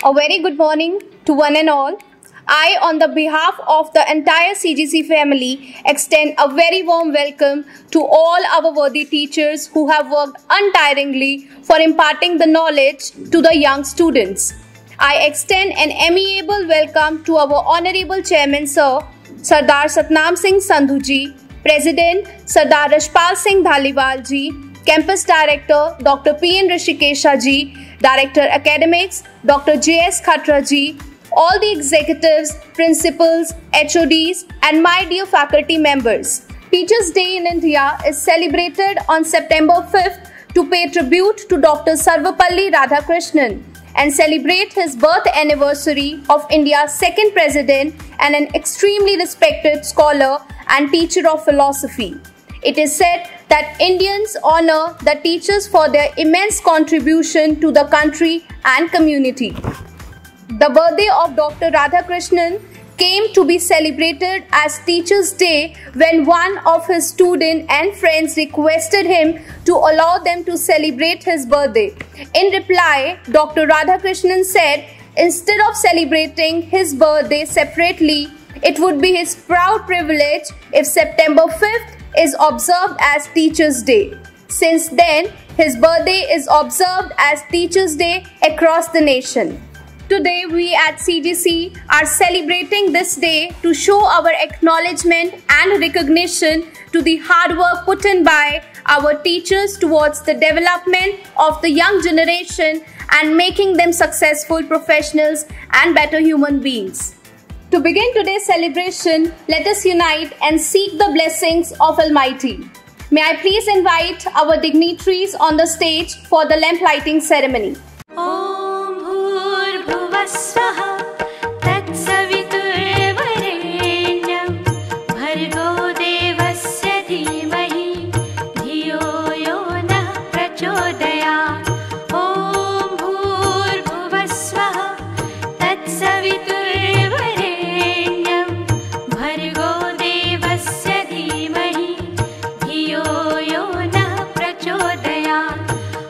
A very good morning to one and all. I, on the behalf of the entire CGC family, extend a very warm welcome to all our worthy teachers who have worked untiringly for imparting the knowledge to the young students. I extend an amiable welcome to our Honorable Chairman Sir, Sardar Satnam Singh Sandhu ji, President Sardar Rashpal Singh Dhaliwal ji, Campus Director Dr. P.N. Rishikesha ji, Director Academics Dr. J.S. Khatra ji, all the executives, principals, HODs and my dear faculty members. Teachers' Day in India is celebrated on September 5th to pay tribute to Dr. Sarvepalli Radhakrishnan and celebrate his birth anniversary of India's second president and an extremely respected scholar and teacher of philosophy. It is said that Indians honor the teachers for their immense contribution to the country and community. The birthday of Dr. Radhakrishnan came to be celebrated as Teachers' Day when one of his students and friends requested him to allow them to celebrate his birthday. In reply, Dr. Radhakrishnan said, instead of celebrating his birthday separately, it would be his proud privilege if September 5th is observed as Teachers' Day. Since then, his birthday is observed as Teachers' Day across the nation. Today, we at CGC are celebrating this day to show our acknowledgement and recognition to the hard work put in by our teachers towards the development of the young generation and making them successful professionals and better human beings. To begin today's celebration, let us unite and seek the blessings of Almighty. May I please invite our dignitaries on the stage for the lamp lighting ceremony. Swaha Tatsaviturvarenyam Bhargo Devasya Dhimahi Dhiyo Yonah Prachodayat Om Bhurbhuvah Swaha Tatsaviturvarenyam Bhargo Devasya Dhimahi Dhiyo Yonah Prachodayat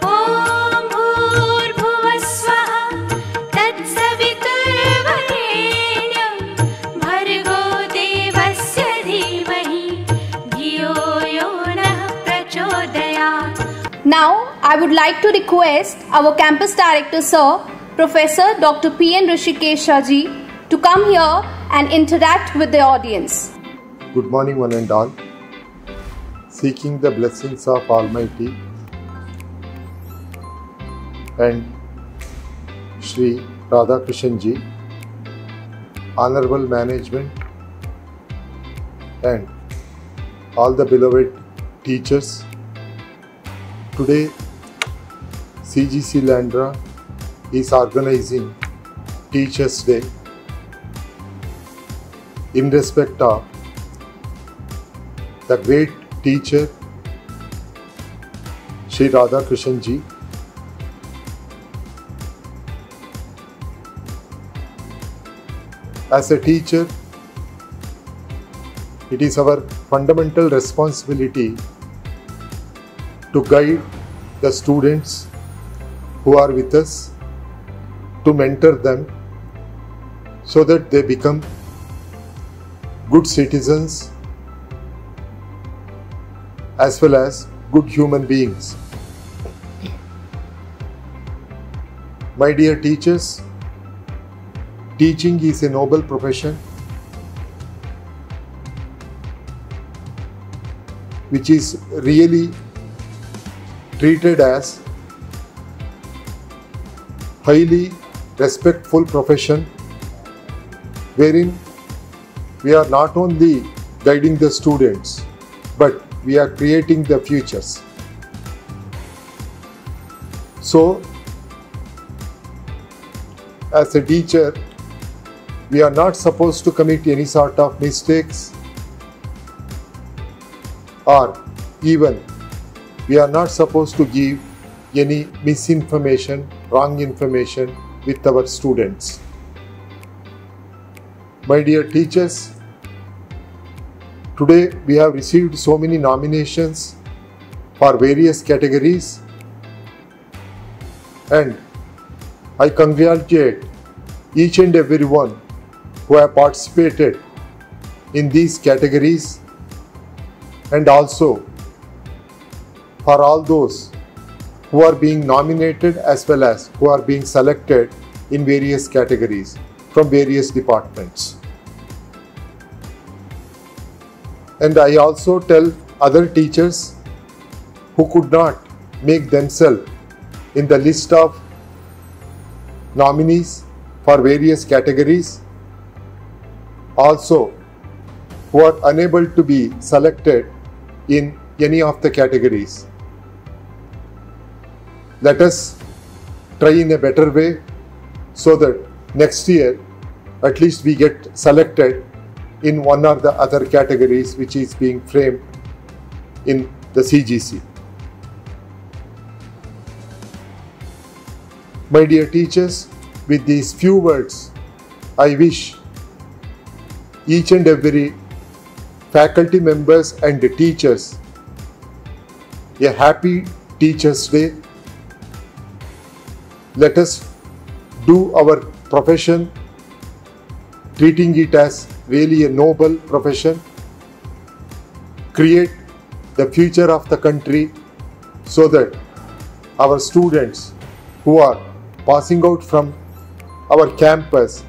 Om Bhurbhuvah Swaha Now, I would like to request our Campus Director Sir, Professor Dr. P.N. Rishikesha ji, to come here and interact with the audience. Good morning one and all. Seeking the blessings of Almighty and Shri Radhakrishnan ji, Honorable Management and all the beloved teachers. Today, CGC Landra is organizing Teachers' Day in respect of the great teacher Shri Radhakrishnan ji. As a teacher, it is our fundamental responsibility to guide the students who are with us, to mentor them so that they become good citizens as well as good human beings. My dear teachers, teaching is a noble profession which is really treated as highly respectful profession wherein we are not only guiding the students but we are creating the futures. So, as a teacher, we are not supposed to commit any sort of mistakes, or even we are not supposed to give any misinformation, wrong information with our students. My dear teachers, today we have received so many nominations for various categories, and I congratulate each and everyone who have participated in these categories, and also for all those who are being nominated as well as who are being selected in various categories from various departments. And I also tell other teachers who could not make themselves in the list of nominees for various categories, also who are unable to be selected in any of the categories. Let us try in a better way so that next year at least we get selected in one or the other categories which is being framed in the CGC. My dear teachers, with these few words, I wish each and every faculty members and the teachers a happy Teachers' Day. Let us do our profession, treating it as really a noble profession, create the future of the country so that our students who are passing out from our campus,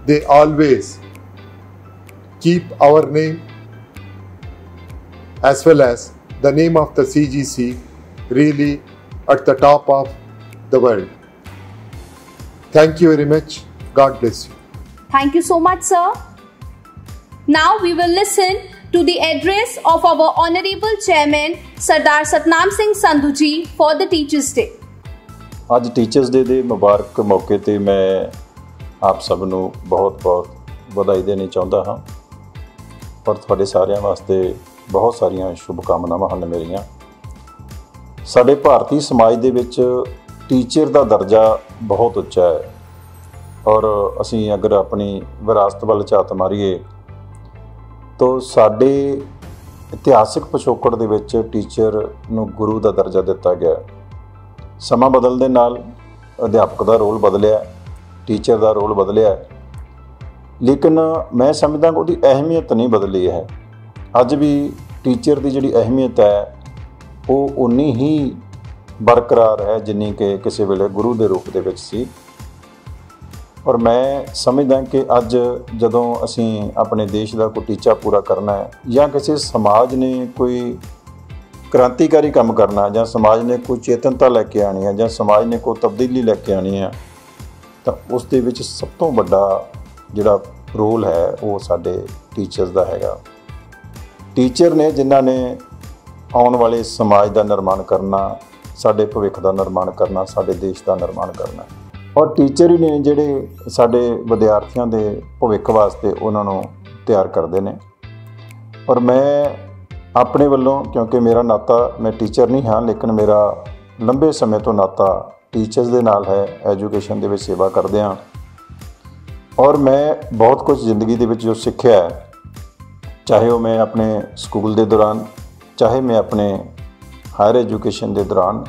they always keep our name as well as the name of the CGC really at the top of the world. Thank you very much. God bless you. Thank you so much, sir. Now we will listen to the address of our Honorable Chairman, Sardar Satnam Singh Sandhu ji for the Teachers' Day. ਅੱਜ teachers day ਦੇ ਮੁਬਾਰਕ ਮੌਕੇ 'ਤੇ ਮੈਂ ਆਪ ਸਭ ਨੂੰ ਬਹੁਤ-ਬਹੁਤ ਵਧਾਈ ਦੇਣੀ ਚਾਹੁੰਦਾ ਹਾਂ ਔਰ ਤੁਹਾਡੇ ਸਾਰਿਆਂ ਵਾਸਤੇ ਬਹੁਤ ਸਾਰੀਆਂ ਸ਼ੁਭਕਾਮਨਾਵਾਂ ਹਨ ਮੇਰੀਆਂ। ਸਾਡੇ ਭਾਰਤੀ ਸਮਾਜ ਦੇ ਵਿੱਚ ਟੀਚਰ ਦਾ ਦਰਜਾ ਬਹੁਤ ਉੱਚਾ ਹੈ ਔਰ ਅਸੀਂ ਅਗਰ ਆਪਣੀ ਵਿਰਾਸਤ ਵੱਲ ਝਾਤ ਮਾਰੀਏ ਤਾਂ ਸਾਡੇ ਇਤਿਹਾਸਿਕ ਪਿਛੋਕੜ ਦੇ ਵਿੱਚ ਟੀਚਰ ਨੂੰ ਗੁਰੂ ਦਾ ਦਰਜਾ ਦਿੱਤਾ ਗਿਆ। ਸਮਾਂ ਬਦਲਣ ਦੇ ਨਾਲ ਅਧਿਆਪਕ ਦਾ ਰੋਲ ਬਦਲਿਆ, ਟੀਚਰ ਦਾ ਰੋਲ ਬਦਲਿਆ, ਲੇਕਿਨ ਮੈਂ ਸਮਝਦਾ ਕਿ ਉਹਦੀ ਅਹਿਮੀਅਤ ਨਹੀਂ ਬਦਲੀ ਹੈ। ਅੱਜ ਵੀ ਟੀਚਰ ਦੀ ਜਿਹੜੀ ਅਹਿਮੀਅਤ ਹੈ ਉਹ ਉਨੀ ਹੀ ਬਰਕਰਾਰ ਹੈ ਜਿੰਨੀ ਕਿ ਕਿਸੇ ਵੇਲੇ ਗੁਰੂ ਦੇ ਰੂਪ ਦੇ ਵਿੱਚ ਸੀ। ਔਰ ਮੈਂ ਸਮਝਦਾ ਕਿ ਅੱਜ ਜਦੋਂ ਅਸੀਂ ਆਪਣੇ ਦੇਸ਼ ਦਾ ਕੋਈ ਟੀਚਾ ਪੂਰਾ ਕਰਨਾ ਹੈ ਜਾਂ ਕਿਸੇ ਸਮਾਜ ਨੇ ਕੋਈ ਕ੍ਰਾਂਤੀਕਾਰੀ ਕੰਮ ਕਰਨਾ ਜਾਂ ਸਮਾਜ ਨੇ ਕੋਈ ਚੇਤਨਤਾ ਲੈ ਕੇ ਆਉਣੀ ਹੈ ਜਾਂ ਸਮਾਜ ਨੇ ਕੋਈ ਤਬਦੀਲੀ ਲੈ ਕੇ ਆਉਣੀ ਹੈ ਤਾਂ ਉਸ ਦੇ ਵਿੱਚ ਸਭ ਤੋਂ ਵੱਡਾ ਜਿਹੜਾ ਰੋਲ ਹੈ ਉਹ ਸਾਡੇ ਟੀਚਰਸ ਦਾ ਹੈਗਾ। ਟੀਚਰ ਨੇ ਜਿਨ੍ਹਾਂ ਨੇ ਆਉਣ ਵਾਲੇ ਸਮਾਜ ਦਾ ਨਿਰਮਾਣ ਕਰਨਾ, ਸਾਡੇ ਭਵਿੱਖ ਦਾ ਨਿਰਮਾਣ ਕਰਨਾ, ਸਾਡੇ ਦੇਸ਼ ਦਾ ਨਿਰਮਾਣ ਕਰਨਾ। ਔਰ ਟੀਚਰ ਹੀ ਨੇ ਜਿਹੜੇ ਸਾਡੇ ਵਿਦਿਆਰਥੀਆਂ ਦੇ ਭਵਿੱਖ ਵਾਸਤੇ ਉਹਨਾਂ ਨੂੰ ਤਿਆਰ ਕਰਦੇ ਨੇ। ਔਰ ਮੈਂ ਆਪਣੇ ਵੱਲੋਂ, ਕਿਉਂਕਿ ਮੇਰਾ ਨਾਤਾ, ਮੈਂ ਟੀਚਰ ਨਹੀਂ ਹਾਂ ਲੇਕਿਨ ਮੇਰਾ ਲੰਬੇ ਸਮੇਂ ਤੋਂ ਨਾਤਾ ਟੀਚਰਸ ਦੇ ਨਾਲ ਹੈ, ਐਜੂਕੇਸ਼ਨ ਦੇ ਵਿੱਚ ਸੇਵਾ ਕਰਦੇ ਹਾਂ। ਔਰ ਮੈਂ ਬਹੁਤ ਕੁਝ ਜ਼ਿੰਦਗੀ ਦੇ ਵਿੱਚ ਜੋ ਸਿੱਖਿਆ ਹੈ, ਚਾਹੇ ਉਹ ਮੈਂ ਆਪਣੇ ਸਕੂਲ ਦੇ ਦੌਰਾਨ, ਚਾਹੇ ਮੈਂ ਆਪਣੇ ਹਾਇਰ ਐਜੂਕੇਸ਼ਨ ਦੇ ਦੌਰਾਨ,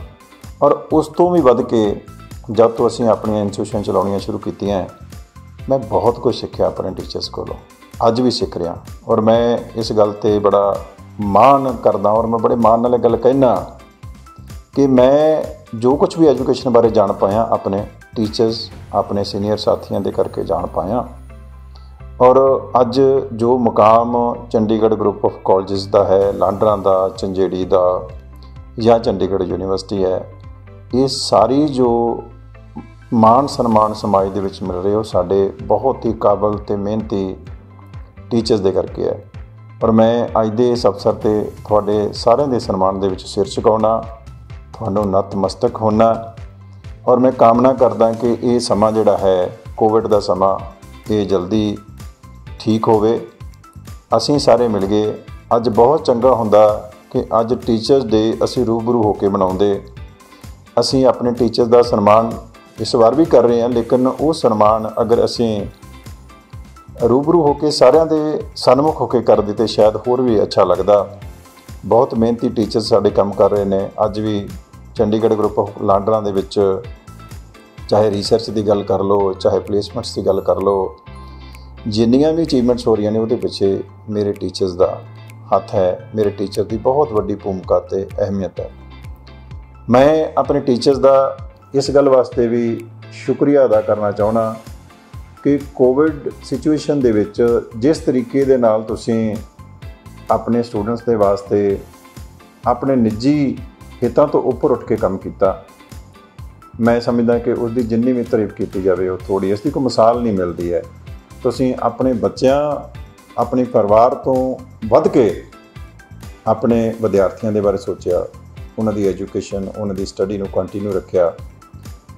ਔਰ ਉਸ ਤੋਂ ਵੀ ਵੱਧ ਕੇ ਜਦ ਤੋਂ ਅਸੀਂ ਆਪਣੀਆਂ ਇੰਸਟੀਟਿਊਸ਼ਨ ਚਲਾਉਣੀਆਂ ਸ਼ੁਰੂ ਕੀਤੀਆਂ, ਮੈਂ ਬਹੁਤ ਕੁਝ ਸਿੱਖਿਆ ਆਪਣੇ ਟੀਚਰਸ ਕੋਲੋਂ, ਅੱਜ ਵੀ ਸਿੱਖ ਰਿਹਾ। ਔਰ ਮੈਂ ਇਸ ਗੱਲ 'ਤੇ ਬੜਾ ਮਾਣ ਕਰਦਾ ਔਰ ਮੈਂ ਬੜੇ ਮਾਣ ਨਾਲ ਇਹ ਗੱਲ ਕਹਿਣਾ ਕਿ ਮੈਂ ਜੋ ਕੁਝ ਵੀ ਐਜੂਕੇਸ਼ਨ ਬਾਰੇ ਜਾਣ ਪਾਇਆ ਆਪਣੇ ਟੀਚਰਸ, ਆਪਣੇ ਸੀਨੀਅਰ ਸਾਥੀਆਂ ਦੇ ਕਰਕੇ ਜਾਣ ਪਾਇਆ। ਔਰ ਅੱਜ ਜੋ ਮੁਕਾਮ ਚੰਡੀਗੜ੍ਹ ਗਰੁੱਪ ਆਫ ਕਾਲਜਸ ਦਾ ਹੈ, ਲਾਂਡਰਾਂ ਦਾ, ਝੰਜੇੜੀ ਦਾ ਜਾਂ ਚੰਡੀਗੜ੍ਹ ਯੂਨੀਵਰਸਿਟੀ ਹੈ, ਇਹ ਸਾਰੀ ਜੋ ਮਾਣ ਸਨਮਾਨ ਸਮਾਜ ਦੇ ਵਿੱਚ ਮਿਲ ਰਹੇ ਉਹ ਸਾਡੇ ਬਹੁਤ ਹੀ ਕਾਬਲ ਅਤੇ ਮਿਹਨਤੀ ਟੀਚਰਸ ਦੇ ਕਰਕੇ ਹੈ। ਔਰ ਮੈਂ ਅੱਜ ਦੇ ਇਸ ਅਵਸਰ 'ਤੇ ਤੁਹਾਡੇ ਸਾਰਿਆਂ ਦੇ ਸਨਮਾਨ ਦੇ ਵਿੱਚ ਸਿਰ ਝੁਕਾਉਣਾ, ਤੁਹਾਨੂੰ ਨਤਮਸਤਕ ਹੋਣਾ। ਔਰ ਮੈਂ ਕਾਮਨਾ ਕਰਦਾ ਕਿ ਇਹ ਸਮਾਂ ਜਿਹੜਾ ਹੈ, ਕੋਵਿਡ ਦਾ ਸਮਾਂ, ਇਹ ਜਲਦੀ ਠੀਕ ਹੋਵੇ, ਅਸੀਂ ਸਾਰੇ ਮਿਲ ਗਏ। ਅੱਜ ਬਹੁਤ ਚੰਗਾ ਹੁੰਦਾ ਕਿ ਅੱਜ ਟੀਚਰਸ ਡੇ ਅਸੀਂ ਰੂਬਰੂ ਹੋ ਕੇ ਮਨਾਉਂਦੇ। ਅਸੀਂ ਆਪਣੇ ਟੀਚਰਸ ਦਾ ਸਨਮਾਨ ਇਸ ਵਾਰ ਵੀ ਕਰ ਰਹੇ ਹਾਂ, ਲੇਕਿਨ ਉਹ ਸਨਮਾਨ ਅਗਰ ਅਸੀਂ ਰੂਬਰੂ ਹੋ ਕੇ ਸਾਰਿਆਂ ਦੇ ਸਨਮੁਖ ਹੋ ਕੇ ਕਰਦੇ ਤਾਂ ਸ਼ਾਇਦ ਹੋਰ ਵੀ ਅੱਛਾ ਲੱਗਦਾ। ਬਹੁਤ ਮਿਹਨਤੀ ਟੀਚਰ ਸਾਡੇ ਕੰਮ ਕਰ ਰਹੇ ਨੇ। ਅੱਜ ਵੀ ਚੰਡੀਗੜ੍ਹ ਗਰੁੱਪ ਆਫ ਲਾਂਡਰਾਂ ਦੇ ਵਿੱਚ चाहे रिसर्च की गल कर लो, चाहे प्लेसमेंट्स की गल कर लो, जिन्नियां भी अचीवमेंट्स हो रही ने उहदे पिछे मेरे टीचर्स का हत्थ है, मेरे टीचर की बहुत वड्डी भूमिका ते अहमियत है। मैं अपने टीचर्स का इस गल वास्ते भी शुक्रिया अदा करना चाहना कि कोविड सिचुएशन दे विच जिस तरीके दे नाल तुसीं अपने स्टूडेंट्स के वास्ते अपने निजी हितों तो उपर उठ के काम किया, मैं समझदा कि उसकी जिन्नी भी तारीफ की जाए वो थोड़ी, इसकी कोई मिसाल नहीं मिलती है। तुसीं अपने बच्चों, अपने परिवार तो वध के अपने विद्यार्थियों के बारे सोचा, उन्होंने एजुकेशन, उन्होंने स्टडी को कंटिन्यू रखा,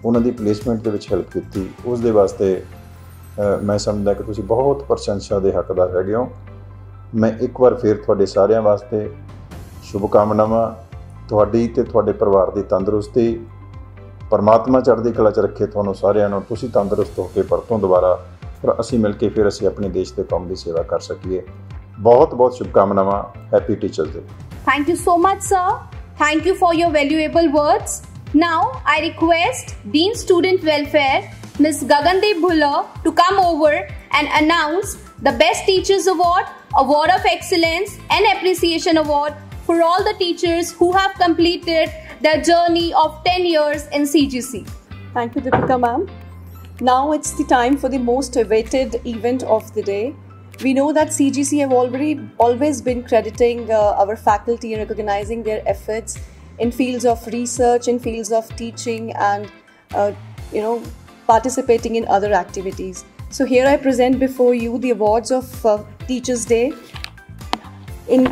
उन्होंने प्लेसमेंट के हेल्प की, उस दे वास्ते मैं समझदा कि तुसीं बहुत प्रशंसा के हकदार हैगे हो। मैं एक बार फिर तुहाडे सारिਆਂ वास्ते शुभकामनावां, तुहाडी ते तुहाडे परिवार की तंदुरुस्ती, परमात्मा चढ़दी कला च रखे तुहानूं सारिਆਂ ਨੂੰ, तुसीं तंदुरुस्त होकर परतों दोबारा फिर असीं मिल के फिर असीं अपने देश के कौम की सेवा कर सकीए। बहुत बहुत शुभकामनावां। Happy teachers day. Thank you so much, sir. Thank you for your valuable words. Now, I request Dean Student Welfare, Ms. Gagandeep Bhulla, to come over and announce the Best Teachers Award, Award of Excellence and Appreciation Award for all the teachers who have completed their journey of 10 years in CGC. Thank you, Deepika ma'am. Now it's the time for the most awaited event of the day. We know that CGC have always been crediting our faculty and recognizing their efforts in fields of research, in fields of teaching, and participating in other activities. So here I present before you the awards of Teachers Day in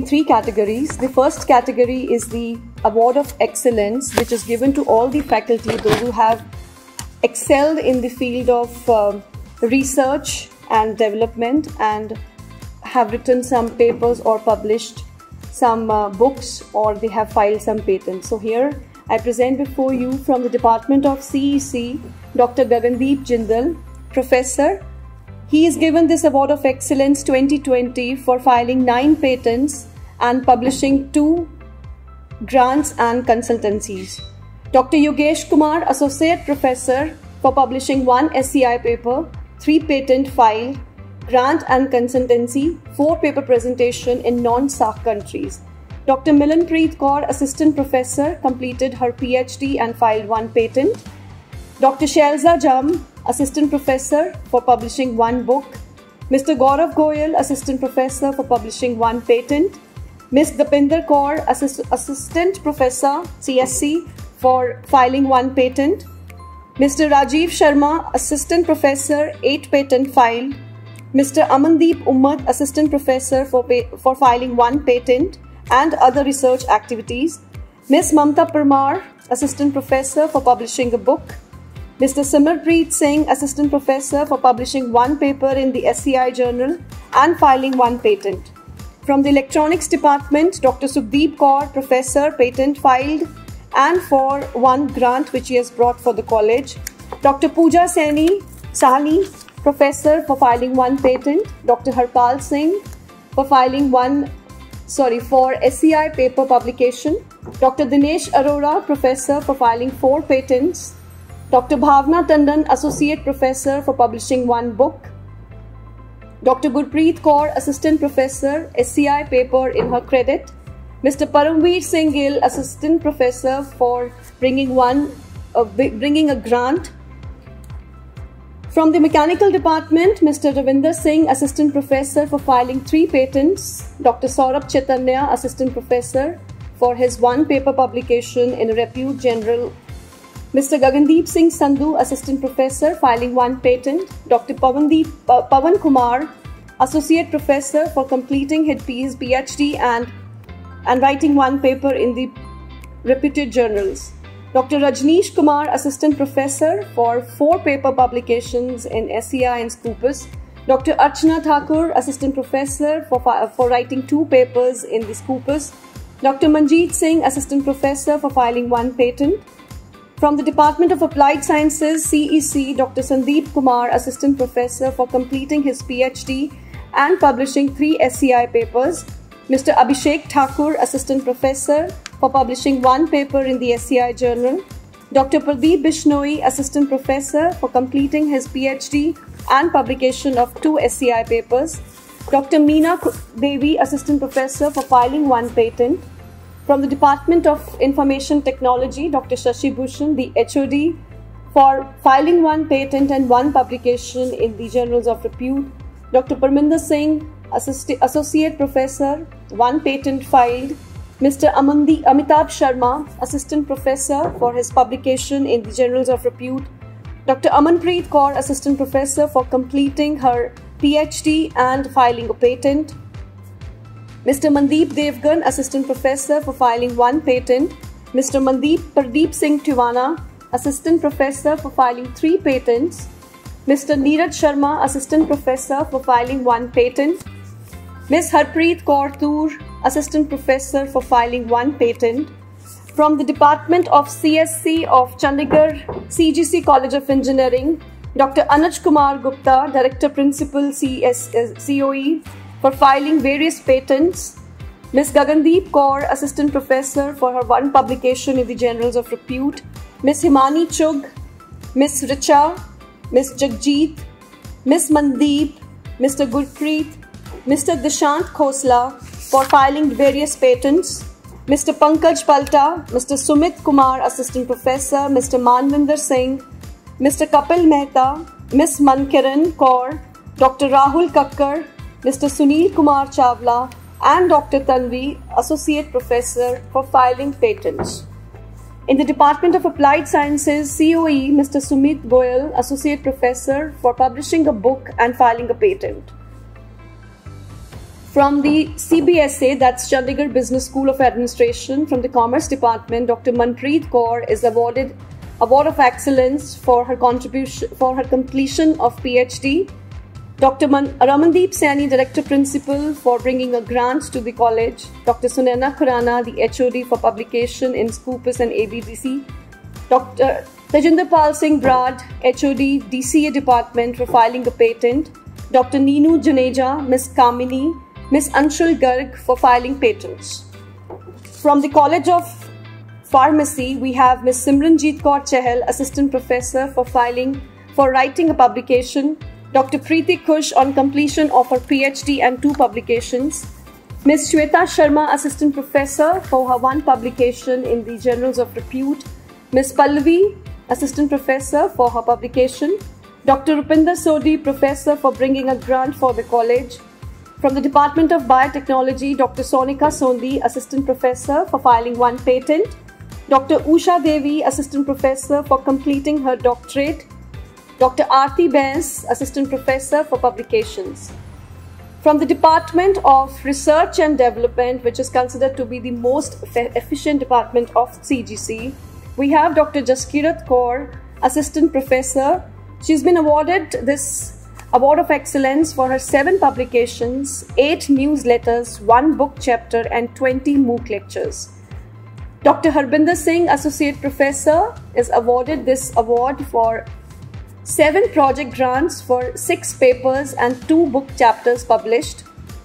three categories. The first category is the Award of Excellence, which is given to all the faculty, those who have excelled in the field of research and development and have written some papers or published some books, or they have filed some patents. So here I present before you from the Department of CEC, Dr. Gagandeep Jindal, Professor. He is given this Award of Excellence 2020 for filing 9 patents and publishing 2 grants and consultancies. Dr. Yogesh Kumar, Associate Professor, for publishing 1 SCI paper, 3 patent filed, grant and consultancy, 4 paper presentation in non-SAARC countries. Dr. Milanpreet Kaur, Assistant Professor, completed her PhD and filed 1 patent. Dr. Shelza Jam, Assistant Professor, for publishing 1 book. Mr. Gaurav Goyal, Assistant Professor, for publishing 1 patent. Ms. Dapinder Kaur, Assistant Professor, CSC, for filing 1 patent. Mr. Rajiv Sharma, Assistant Professor, 8 patent filed. Mr. Amandeep Ummat, Assistant Professor, for filing 1 patent and other research activities. Ms. Mamta Parmar, Assistant Professor, for publishing a book. Mr. Simarpreet Singh, Assistant Professor, for publishing 1 paper in the SCI Journal and filing 1 patent. From the Electronics Department, Dr. Sukhdeep Kaur, Professor, patent filed, and for 1 grant which he has brought for the college. Dr. Pooja Sahni, Professor, for filing 1 patent. Dr. Harpal Singh, for filing for SCI paper publication. Dr. Dinesh Arora, Professor, for filing 4 patents. Dr. Bhavna Tandon, Associate Professor, for publishing 1 book. Dr. Gurpreet Kaur, Assistant Professor, SCI paper in her credit. Mr. Paramveer Singh Gill, Assistant Professor, for bringing a grant. From the Mechanical Department, Mr. Ravinder Singh, Assistant Professor, for filing 3 patents. Dr. Saurabh Chaitanya, Assistant Professor, for his 1 paper publication in Repute General. Mr. Gagandeep Singh Sandhu, Assistant Professor, filing 1 patent. Dr. Pawan Kumar, Associate Professor, for completing his PhD and writing 1 paper in the reputed journals. Dr. Rajneesh Kumar, Assistant Professor, for 4 paper publications in SCI and Scopus. Dr. Archana Thakur, Assistant Professor, for writing 2 papers in the Scopus. Dr. Manjeet Singh, Assistant Professor, for filing 1 patent. From the Department of Applied Sciences, CEC, Dr. Sandeep Kumar, Assistant Professor, for completing his PhD and publishing 3 SCI papers. Mr. Abhishek Thakur, Assistant Professor, for publishing 1 paper in the SCI Journal. Dr. Pradeep Bishnoi, Assistant Professor, for completing his PhD and publication of 2 SCI papers. Dr. Meena Devi, Assistant Professor, for filing 1 patent. From the Department of Information Technology, Dr. Shashi Bhushan, the HOD, for filing 1 patent and 1 publication in the Journals of Repute. Dr. Parminder Singh, Associate Professor, 1 patent filed. Mr. Amitabh Sharma, Assistant Professor, for his publication in the Journals of Repute. Dr. Amanpreet Kaur, Assistant Professor, for completing her PhD and filing a patent. Mr. Mandeep Devgan, Assistant Professor, for filing 1 patent. Mr. Pardeep Singh Tiwana, Assistant Professor, for filing 3 patents. Mr. Neeraj Sharma, Assistant Professor, for filing 1 patent. Ms. Harpreet Kaur Toor, Assistant Professor, for filing 1 patent. From the Department of CSC of Chandigarh CGC College of Engineering, Dr. Anuj Kumar Gupta, Director Principal COE, for filing various patents. Ms. Gagandeep Kaur, Assistant Professor, for her 1 publication in the Journals of Repute. Ms. Himani Chugh, Ms. Richa, Ms. Jagjit, Ms. Mandeep, Mr. Gurpreet, Mr. Dishant Khosla, for filing various patents. Mr. Pankaj Palta, Mr. Sumit Kumar, Assistant Professor, Mr. Manvinder Singh, Mr. Kapil Mehta, Ms. Mankiran Kaur, Dr. Rahul Kakkar, Mr. Sunil Kumar Chawla, and Dr. Tanvi, Associate Professor, for filing patents. In the Department of Applied Sciences, COE, Mr. Sumit Goyal, Associate Professor, for publishing a book and filing a patent. From the CBSA, that's Chandigarh Business School of Administration, from the Commerce Department, Dr. Manpreet Kaur is awarded Award of Excellence for her contribution for her completion of PhD. Dr. Ramandeep Saini, Director Principal, for bringing a grant to the college. Dr. Sunaina Khurana, the HOD, for publication in Scopus and ABDC. Dr. Tejinder Pal Singh Brad, HOD, DCA Department, for filing a patent. Dr. Neenu Janeja, Ms. Kamini, Ms. Anshul Garg, for filing patents. From the College of Pharmacy, we have Ms. Simranjeet Kaur Chahal, Assistant Professor, for writing a publication. Dr. Preeti Kush, on completion of her PhD and 2 publications. Ms. Shweta Sharma, Assistant Professor, for her 1 publication in the Journals of Repute. Ms. Pallavi, Assistant Professor, for her publication. Dr. Rupinder Sodhi, Professor, for bringing a grant for the college. From the Department of Biotechnology, Dr. Sonika Sondi, Assistant Professor, for filing 1 patent. Dr. Usha Devi, Assistant Professor, for completing her doctorate. Dr. Aarti Bains, Assistant Professor, for publications. From the Department of Research and Development, which is considered to be the most efficient department of CGC, we have Dr. Jaskirat Kaur, Assistant Professor. She's been awarded this Award of Excellence for her 7 publications, 8 newsletters, 1 book chapter, and 20 MOOC lectures. Dr. Harbinder Singh, Associate Professor, is awarded this award for 7 project grants for 6 papers and 2 book chapters published,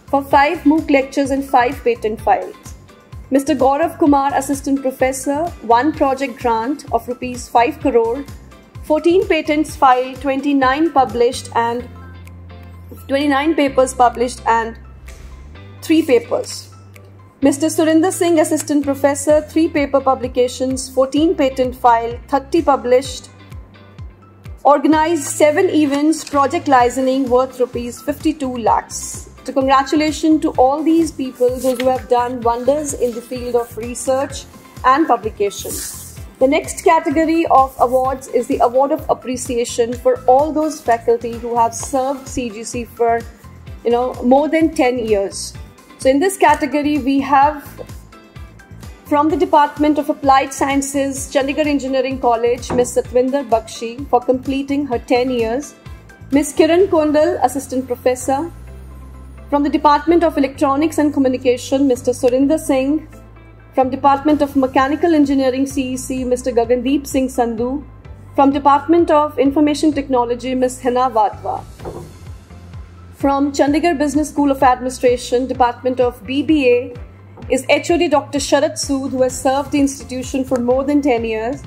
for 5 MOOC lectures and 5 patent files. Mr. Gaurav Kumar, Assistant Professor, 1 project grant of Rs 5 crore, 14 patents filed, 29 published and 29 papers published and 3 papers. Mr. Surinder Singh, Assistant Professor, 3 paper publications, 14 patent filed, 30 published, organized 7 events, project licensing worth Rs 52 lakhs. So congratulations to all these people, those who have done wonders in the field of research and publication. The next category of awards is the Award of Appreciation for all those faculty who have served CGC for more than 10 years. So in this category, we have from the Department of Applied Sciences, Chandigarh Engineering College, Ms. Satwinder Bakshi, for completing her 10 years. Ms. Kiran Kondal, Assistant Professor. From the Department of Electronics and Communication, Mr. Surinder Singh. From Department of Mechanical Engineering CEC, Mr. Gagandeep Singh Sandhu. From Department of Information Technology, Ms. Hina Vatwa. From Chandigarh Business School of Administration, Department of BBA, is HOD Dr. Sharat Sood, who has served the institution for more than 10 years.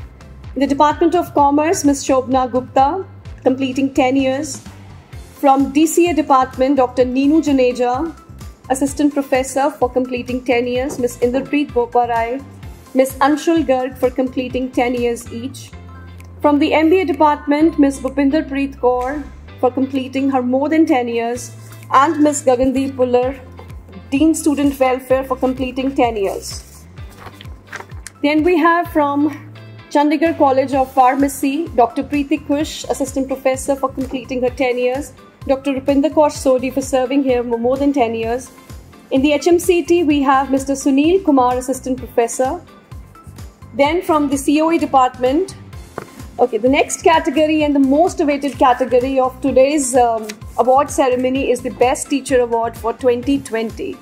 In the Department of Commerce, Ms. Shobna Gupta, completing 10 years. From DCA Department, Dr. Neenu Janeja, Assistant Professor, for completing 10 years. Ms. Inderpreet Boparai, Ms. Anshul Garg for completing 10 years each. From the MBA Department, Ms. Bhupinder Preet Kaur for completing her more than 10 years, and Ms. Gagandeep Puller, Dean Student Welfare, for completing 10 years. Then we have from Chandigarh College of Pharmacy, Dr. Preeti Kush, Assistant Professor, for completing her 10 years. Dr. Rupinder Kaur Sodhi for serving here for more than 10 years. In the HMCT, we have Mr. Sunil Kumar, Assistant Professor. Then from the COE Department, the next category and the most awaited category of today's award ceremony is the Best Teacher Award for 2020.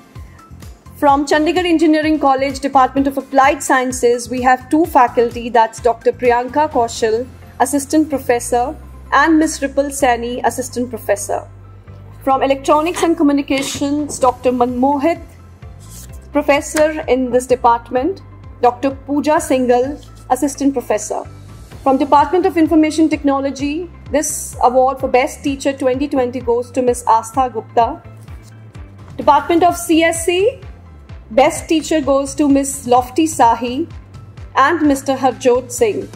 From Chandigarh Engineering College, Department of Applied Sciences, we have two faculty, that's Dr. Priyanka Kaushal, Assistant Professor, and Ms. Ripple Saini, Assistant Professor. From Electronics and Communications, Dr. Manmohit, Professor in this department, Dr. Pooja Singhal, Assistant Professor. From Department of Information Technology, this award for Best Teacher 2020 goes to Ms. Astha Gupta. Department of CSC, Best Teacher goes to Ms. Lofty Sahi and Mr. Harjot Singh.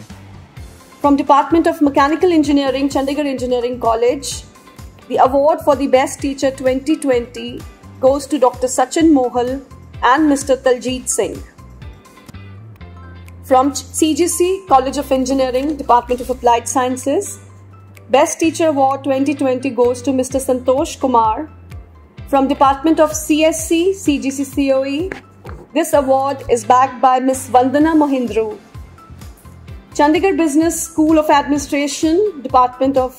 From Department of Mechanical Engineering, Chandigarh Engineering College, the award for the Best Teacher 2020 goes to Dr. Sachin Mohal and Mr. Taljit Singh. From CGC, College of Engineering, Department of Applied Sciences, Best Teacher Award 2020 goes to Mr. Santosh Kumar. From Department of CSC, CGC COE, this award is backed by Ms. Vandana Mohindru. Chandigarh Business School of Administration, Department of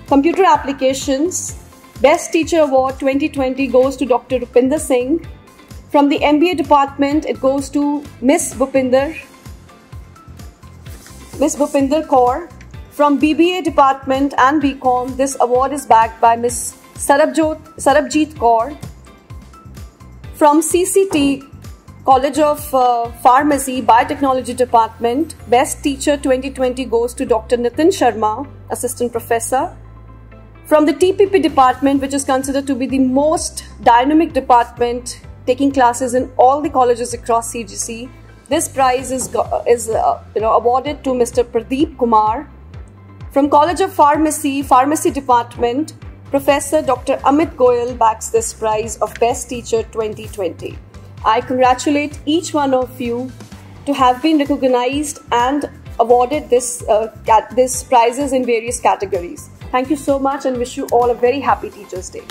Computer Applications, Best Teacher Award 2020 goes to Dr. Rupinder Singh. From the MBA Department, it goes to Ms. Bhupinder Kaur. From BBA Department and BCom, this award is backed by Ms. Sarabjit Kaur. From CCT, College of Pharmacy, Biotechnology Department, Best Teacher 2020 goes to Dr. Nitin Sharma, Assistant Professor. From the TPP Department, which is considered to be the most dynamic department taking classes in all the colleges across CGC, this prize is awarded to Mr. Pradeep Kumar. From College of Pharmacy, Pharmacy Department, Professor Dr. Amit Goyal backs this prize of Best Teacher 2020. I congratulate each one of you to have been recognized and awarded this prizes in various categories. Thank you so much and wish you all a very happy Teachers' Day.